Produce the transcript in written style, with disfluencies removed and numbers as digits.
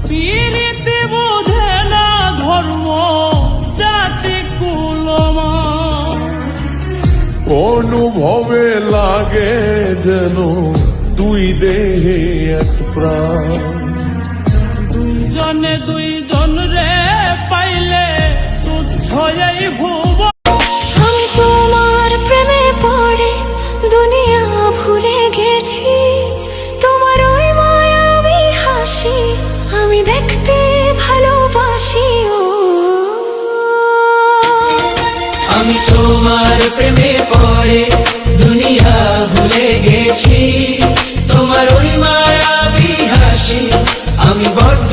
পীড়িতে বোঝে না ধর্ম জাতি কুলমা, অনুভবে লাগে যেন দুই দেহে এক প্রাণ। দুইজনে দুইজন রে পাইলে তুচ্ছ এই ভুবন। আমি তোমার প্রেমে পড়ে দুনিয়া ভুলে গেছি, তোমার ওই মায়াবী হাসি আমি দেখতে ভালোবাসি। ও আমি তোমার প্রেমে পড়ে দুনিয়া ভুলে গেছি, তোমার ওই মায়াবী হাসি আমি বড্ড